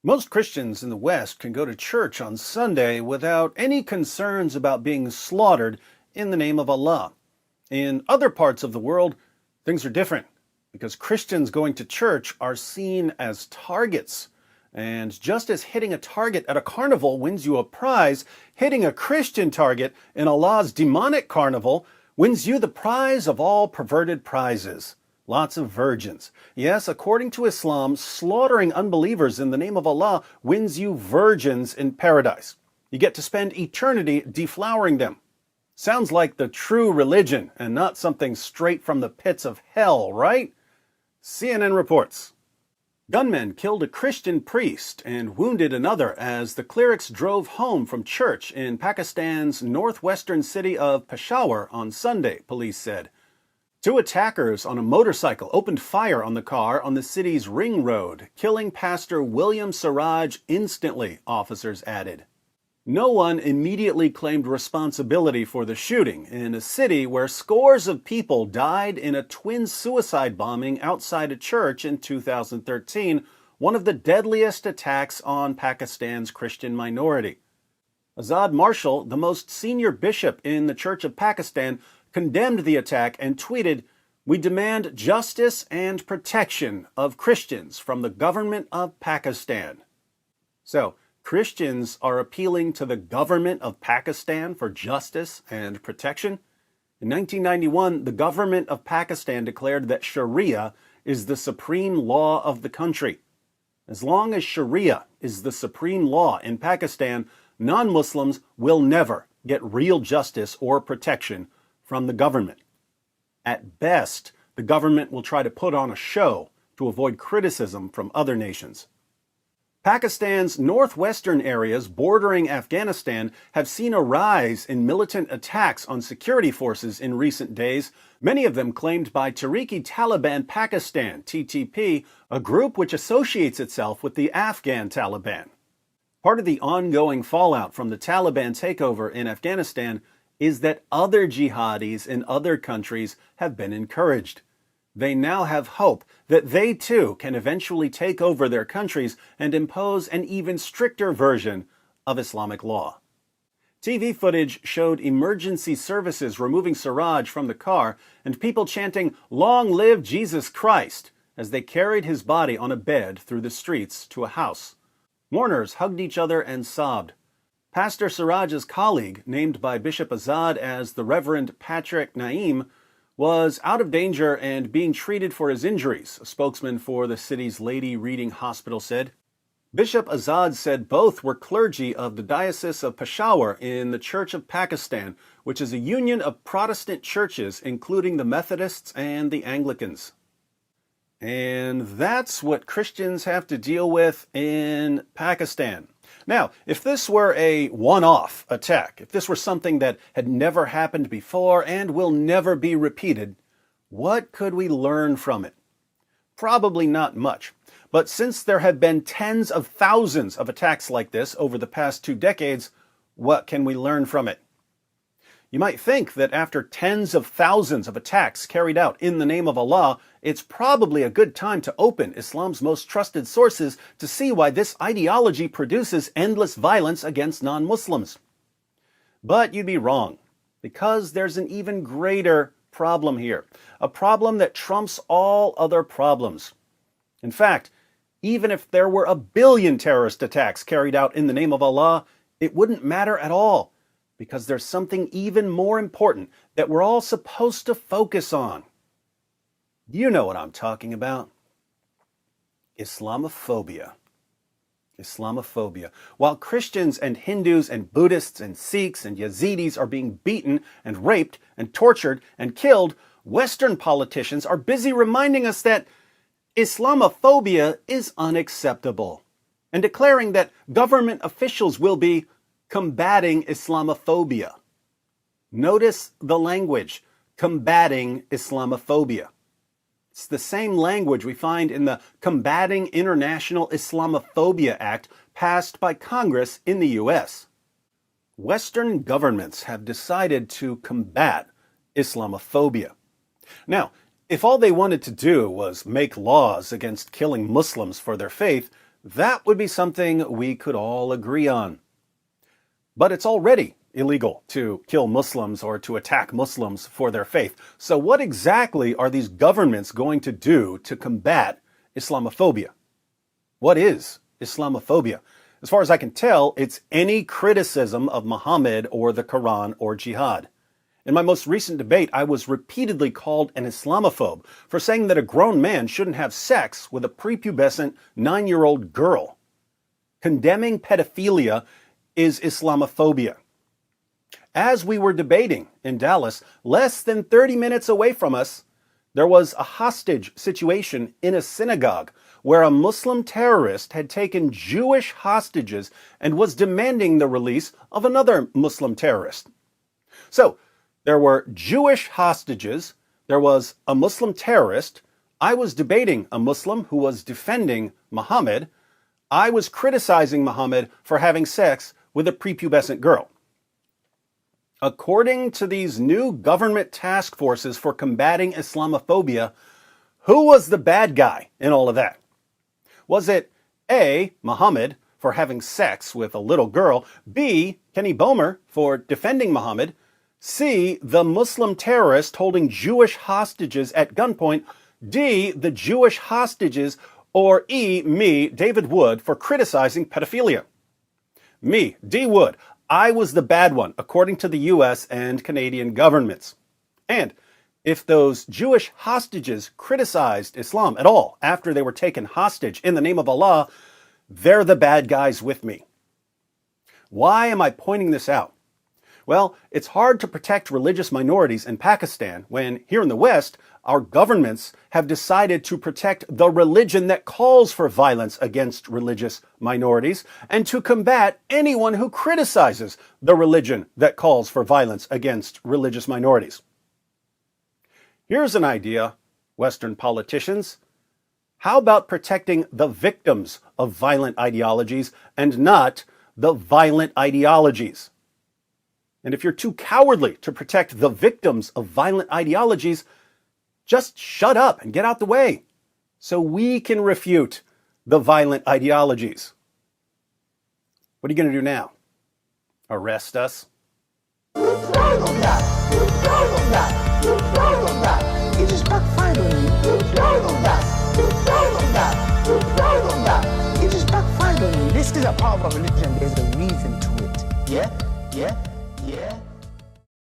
Most Christians in the West can go to church on Sunday without any concerns about being slaughtered in the name of Allah. In other parts of the world, things are different because Christians going to church are seen as targets. And just as hitting a target at a carnival wins you a prize, hitting a Christian target in Allah's demonic carnival wins you the prize of all perverted prizes. Lots of virgins. Yes, according to Islam, slaughtering unbelievers in the name of Allah wins you virgins in paradise. You get to spend eternity deflowering them. Sounds like the true religion and not something straight from the pits of hell, right? CNN reports. Gunmen killed a Christian priest and wounded another as the clerics drove home from church in Pakistan's northwestern city of Peshawar on Sunday, police said. Two attackers on a motorcycle opened fire on the car on the city's ring road, killing Pastor William Siraj instantly, officers added. No one immediately claimed responsibility for the shooting in a city where scores of people died in a twin suicide bombing outside a church in 2013, one of the deadliest attacks on Pakistan's Christian minority. Azad Marshall, the most senior bishop in the Church of Pakistan, condemned the attack and tweeted, "We demand justice and protection of Christians from the government of Pakistan." So, Christians are appealing to the government of Pakistan for justice and protection. In 1991, the government of Pakistan declared that Sharia is the supreme law of the country. As long as Sharia is the supreme law in Pakistan, non-Muslims will never get real justice or protection from the government. At best, the government will try to put on a show to avoid criticism from other nations. Pakistan's northwestern areas bordering Afghanistan have seen a rise in militant attacks on security forces in recent days, many of them claimed by Tehrik-e-Taliban Pakistan, TTP, a group which associates itself with the Afghan Taliban. Part of the ongoing fallout from the Taliban takeover in Afghanistan is that other jihadis in other countries have been encouraged. They now have hope that they too can eventually take over their countries and impose an even stricter version of Islamic law. TV footage showed emergency services removing Siraj from the car and people chanting, "Long live Jesus Christ," as they carried his body on a bed through the streets to a house. Mourners hugged each other and sobbed. Pastor Siraj's colleague, named by Bishop Azad as the Reverend Patrick Naim, was out of danger and being treated for his injuries, a spokesman for the city's Lady Reading Hospital said. Bishop Azad said both were clergy of the Diocese of Peshawar in the Church of Pakistan, which is a union of Protestant churches, including the Methodists and the Anglicans. And that's what Christians have to deal with in Pakistan. Now, if this were a one-off attack, if this were something that had never happened before and will never be repeated, what could we learn from it? Probably not much. But since there have been tens of thousands of attacks like this over the past 2 decades, what can we learn from it? You might think that after tens of thousands of attacks carried out in the name of Allah, it's probably a good time to open Islam's most trusted sources to see why this ideology produces endless violence against non-Muslims. But you'd be wrong, because there's an even greater problem here, a problem that trumps all other problems. In fact, even if there were 1 billion terrorist attacks carried out in the name of Allah, it wouldn't matter at all, because there's something even more important that we're all supposed to focus on. You know what I'm talking about. Islamophobia. Islamophobia. While Christians and Hindus and Buddhists and Sikhs and Yazidis are being beaten and raped and tortured and killed, Western politicians are busy reminding us that Islamophobia is unacceptable and declaring that government officials will be combating Islamophobia. Notice the language, combating Islamophobia. It's the same language we find in the Combating International Islamophobia Act passed by Congress in the U.S. Western governments have decided to combat Islamophobia. Now, if all they wanted to do was make laws against killing Muslims for their faith, That would be something we could all agree on. But it's already illegal to kill Muslims or to attack Muslims for their faith. So what exactly are these governments going to do to combat Islamophobia? What is Islamophobia? As far as I can tell, it's any criticism of Muhammad or the Quran or jihad. In my most recent debate, I was repeatedly called an Islamophobe for saying that a grown man shouldn't have sex with a prepubescent 9-year-old girl. Condemning pedophilia is Islamophobia. As we were debating in Dallas, less than 30 minutes away from us, there was a hostage situation in a synagogue where a Muslim terrorist had taken Jewish hostages and was demanding the release of another Muslim terrorist. So, there were Jewish hostages, there was a Muslim terrorist, I was debating a Muslim who was defending Muhammad, I was criticizing Muhammad for having sex with a prepubescent girl. According to these new government task forces for combating Islamophobia, who was the bad guy in all of that? Was it A, Muhammad for having sex with a little girl, B, Kenny Bomer for defending Muhammad, C, the Muslim terrorist holding Jewish hostages at gunpoint, D, the Jewish hostages, or E, me, David Wood, for criticizing pedophilia? Me, D. Wood. I was the bad one, according to the US and Canadian governments. And if those Jewish hostages criticized Islam at all after they were taken hostage in the name of Allah, they're the bad guys with me. Why am I pointing this out? Well, it's hard to protect religious minorities in Pakistan when, here in the West, our governments have decided to protect the religion that calls for violence against religious minorities and to combat anyone who criticizes the religion that calls for violence against religious minorities. Here's an idea, Western politicians. How about protecting the victims of violent ideologies and not the violent ideologies? And if you're too cowardly to protect the victims of violent ideologies, just shut up and get out the way so we can refute the violent ideologies. What are you going to do now? Arrest us? It just backfired on you. It just backfired on you. This is a part of our religion. There's a reason to it. Yeah?